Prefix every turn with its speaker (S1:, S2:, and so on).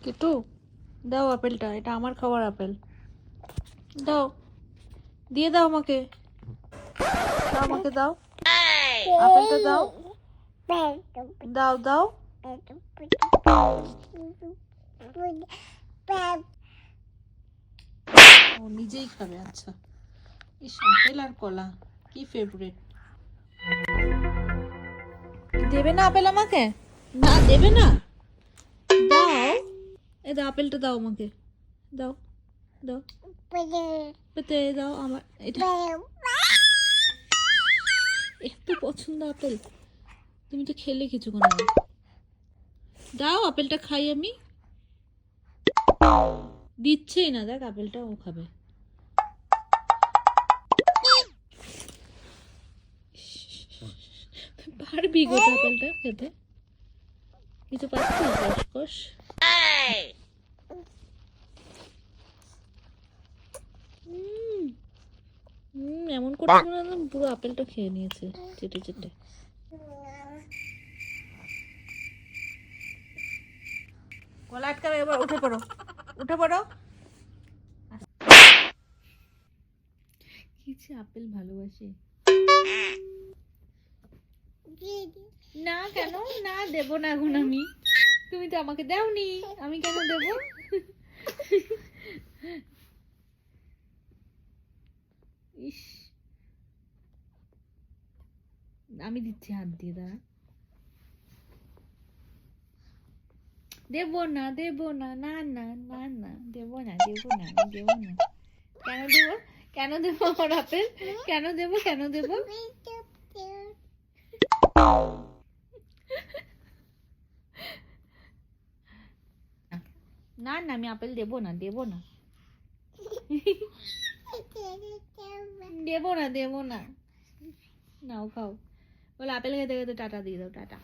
S1: কিটু দাও আপেলটা, এটা আমার খাওয়ার আপেল। দাও, দিয়ে দাও আমাকে, দাও আমাকে, দাও আপেলটা, দাও দাও দাও। ও নিজেই খাবে, আচ্ছা। ইস, আপেল আর কলা কি ফেভারিট। দেবে না আপেল আমাকে? না দেবে না, দাও। এই দাও আপেলটা, দাও আমাকে, দাও দাও, পেতে দাও আমার। এটা এত পছন্দ আপেল, তুমি তো খেলে কিছুক্ষণ আগে। দাও আপেলটা খাই আমি। দিচ্ছেই না, দেখ আপেলটা ও খাবে। পারবি গোটা আপেলটা খেতে? কিছু পাচ্ছিস রসকস? এমন করছে মনে হয় পুরো আপেলটা খেয়ে নিয়েছে চেটে চেটে। গলা আটকাবে, এবার উঠে পড়ো, উঠে পড়ো। কি যে আপেল ভালোবাসে। না কেন? না দেব না এখন আমি, তুমি তো আমাকে দাওনি, আমি কেন দেব? ইস, আমি দিচ্ছি হাত দিয়ে, দাঁড়া। দেব না, দেব না, না না না না, দেব না, দেব না, আমি দেব না। কেন দেব? কেন দেব আমার আপেল? কেন দেব? কেন দেব? না না, আমি আপেল দেব না, দেব না, দেব না, দেব না। নাও খাও। বলে আপেল খেতে খেতে টাটা দিয়ে দাও, টাটা।